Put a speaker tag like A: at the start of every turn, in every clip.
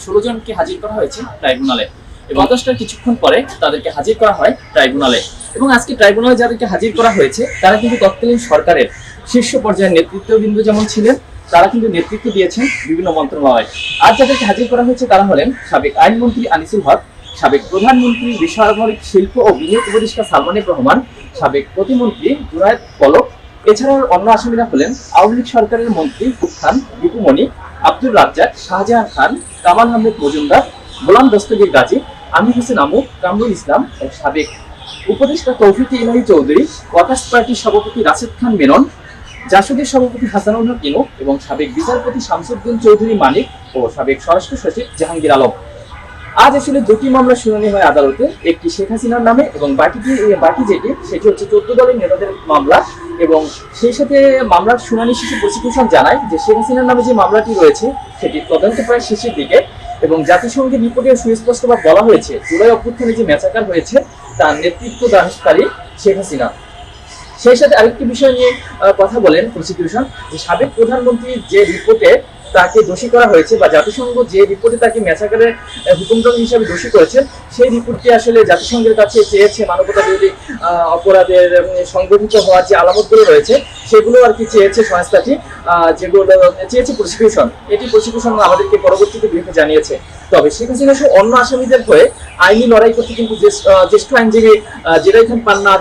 A: 16 জনকে হাজির করা হয়েছে ট্রাইব্যুনালে এবং 10টার কিছুক্ষণ পরে তাদেরকে হাজির করা হয় ট্রাইব্যুনালে। এবং আজকে ট্রাইব্যুনালে যাদেরকে হাজির করা হয়েছে তারা কিন্তু তৎকালীন সরকারের শীর্ষ পর্যায়ের নেতৃত্ববৃন্দ যেমন ছিলেন, তারা কিন্তু নেতৃত্ব দিয়েছেন বিভিন্ন মন্ত্রণালয়ে। আর যাদেরকে হাজির করা হয়েছে তারা হলেন সাবেক আইনমন্ত্রী আনিসুল হক, সাবেক প্রধানমন্ত্রী বেসামরিক শিল্প ও বিনিয়োগ উপদেষ্টা সালমান এফ রহমান, সাবেক প্রতিমন্ত্রী জুনায়েদ পলক। এছাড়াও অন্য আসামিরা হলেন আওয়ামী লীগ সরকারের মন্ত্রী খান, দীপু মনি, আব্দুর রাজ্জাক, শাহজাহান খান, কামাল আহমেদ মজুমদার, গোলাম দস্তগীর গাজী, আমির হোসেন আমু, কামরুল ইসলাম ও সাবেক উপদেষ্টা তৌফিক ইলাহি চৌধুরী, ওয়াকার্স পার্টির সভাপতি রাশেদ খান মেনন, জাসদের সভাপতি হাসানুল হক ইনু এবং সাবেক বিচারপতি শামসুদ্দিন চৌধুরী মানিক ও সাবেক স্বরাষ্ট্র সচিব জাহাঙ্গীর আলম। আজ আসলে দুটি মামলা শুনানি হয় আদালতে, একটি শেখ হাসিনার নামে এবং বাকি যেটি সেটি হচ্ছে 14 দলের নেতাদের মামলা। এবং সেই সাথে মামলার শুনানি শেষে প্রসিকিউশন জানায় যে শেখ হাসিনার নামে যে মামলাটি রয়েছে সেটি তদন্ত প্রায় শেষের দিকে এবং জাতিসংঘের রিপোর্টে সুস্পষ্টভাবে বলা হয়েছে জুলাই অভ্যুত্থানে যে ম্যাচাকার হয়েছে তার নেতৃত্ব দানকারী শেখ হাসিনা। সেই সাথে আরেকটি বিষয় নিয়ে কথা বলেন প্রসিকিউশন, যে সাবেক প্রধানমন্ত্রীর যে রিপোর্টে তাকে দোষী করা হয়েছে বা জাতিসংঘ যে রিপোর্টে তাকে ম্যাচাকারের হুকুমরং হিসাবে দোষী করেছে, সেই রিপোর্টটি আসলে জাতিসংঘের কাছে চেয়েছে মানবতা বিরোধী অপরাধের সংগঠিত হওয়ার যে আলামতগুলো রয়েছে সেগুলো আর কি চেয়েছে সংস্থাটি, যেগুলো চেয়েছে প্রসিকিউশন। এটি প্রসিকিউশন আমাদেরকে পরবর্তীতে ব্রিফে জানিয়েছে। তবে শেখ হাসিনা সহ অন্য আসামিদের হয়ে আইনি লড়াই করতে কিন্তু জ্যেষ্ঠ আইনজীবী জেরাই খান পান্না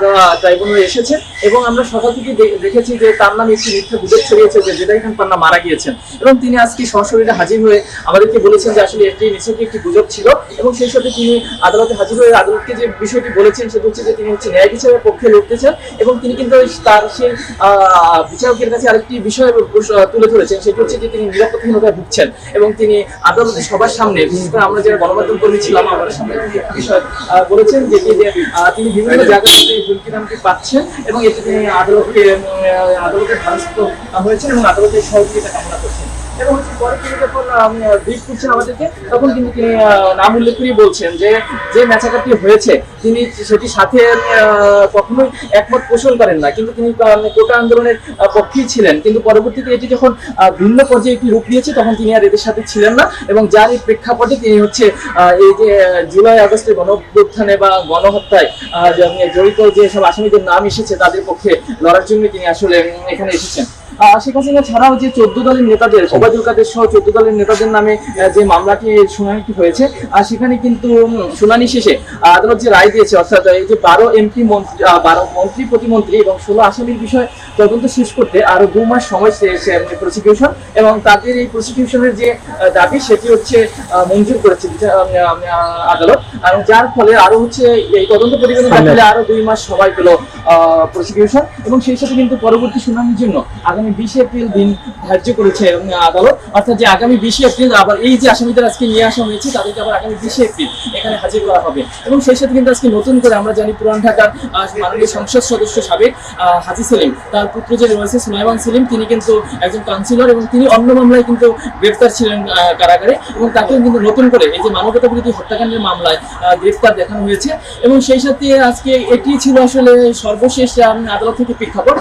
A: ট্রাইব্যুনালে এসেছে এবং আমরা সকাল থেকে দেখেছি যে তার নামে একটি মিথ্যা গুজব ছড়িয়েছে যে জেরাই খান পান্না মারা গিয়েছেন এবং তিনি আজকে সশরীরে হাজির হয়ে আমাদেরকে বলেছেন যে আসলে এটি নিছকই একটি গুজব ছিল। এবং সেই সাথে তিনি আদালতে হাজির হয়ে আদালতকে যে বিষয়টি বলেছেন সেটা হচ্ছে যে তিনি হচ্ছে ন্যায় বিচারের পক্ষে লড়তেছেন এবং তিনি কিন্তু তার সেই বিচারকের কাছে আরেকটি বিষয় তুলে ধরেছেন, সেটি হচ্ছে যে তিনি নিরাপত্তাহীনতায় ভুগছেন এবং তিনি আদালতে সবার সামনে, বিশেষ করে আমরা যারা গণমাধ্যম কর্মী ছিলাম আমাদের সামনে বিষয় বলেছেন যে তিনি বিভিন্ন জায়গায় হুমকি পাচ্ছেন এবং এটি তিনি আদালতের ধারস্থ হয়েছেন এবং আদালতের সহযোগিতা কামনা করছেন। এবং হচ্ছে পরে তিনি যখন ব্রিফ করছেন আমাদেরকে তখন কিন্তু তিনি নাম উল্লেখ করে বলছেন যে যে ম্যাচাকারটি হয়েছে তিনি সেটির সাথে কখনোই একমত পোষণ করেন না, কিন্তু তিনি কোটা আন্দোলনের পক্ষেই ছিলেন। কিন্তু পরবর্তীতে এটি যখন ভিন্ন পর্যায়ে একটি রূপ নিয়েছে তখন তিনি আর এদের সাথে ছিলেন না এবং যার এই প্রেক্ষাপটে তিনি হচ্ছে এই যে জুলাই আগস্টের গণঅভ্যুত্থানে বা গণহত্যায় জড়িত যে সব আসামিদের নাম এসেছে তাদের পক্ষে লড়ার জন্য তিনি আসলে এখানে এসেছেন। শেখ হাসিনা ছাড়াও যে 14 দলের নেতাদের, ওবায়দুল কাদের সহ 14 দলের নেতাদের নামে যে মামলাটি শুনানিটি হয়েছে সেখানে কিন্তু শুনানি শেষে আদালত যে রায় দিয়েছে, অর্থাৎ এই যে 12 মন্ত্রী প্রতিমন্ত্রী এবং 16 আসামির বিষয় তদন্ত শেষ করতে আরো 2 মাস সময় চেয়েছে প্রসিকিউশন এবং তাদের এই প্রসিকিউশনের যে দাবি সেটি হচ্ছে মঞ্জুর করেছে আদালত। এবং যার ফলে আরো হচ্ছে এই তদন্ত প্রতিবেদন দাখিলে আরো 2 মাস সময় পেল প্রসিকিউশন এবং সেই সাথে কিন্তু পরবর্তী শুনানির জন্য আগামী 20 এপ্রিল দিন ধার্য করেছে আদালত। অর্থাৎ যে আগামী 20 এপ্রিল আবার এই যে আসামিদের আজকে নিয়ে আসা হয়েছে তাদেরকে আবার আগামী 20 এপ্রিল এখানে হাজির করা হবে। এবং সেই সাথে কিন্তু আজকে নতুন করে আমরা জানি পুরান ঢাকার মাননীয় সংসদ সদস্য সাবেক হাজী সেলিম, তার পুত্র যে রয়েছে সুলাইমান সেলিম, তিনি কিন্তু একজন কাউন্সিলর এবং তিনি অন্য মামলায় কিন্তু গ্রেফতার ছিলেন কারাগারে এবং তাকেও কিন্তু নতুন করে এই যে মানবতা বিরোধী হত্যাকাণ্ডের মামলায় গ্রেফতার দেখানো হয়েছে। এবং সেই সাথে আজকে এটি ছিল আসলে সর্বশেষ আদালত থেকে প্রেক্ষাপট।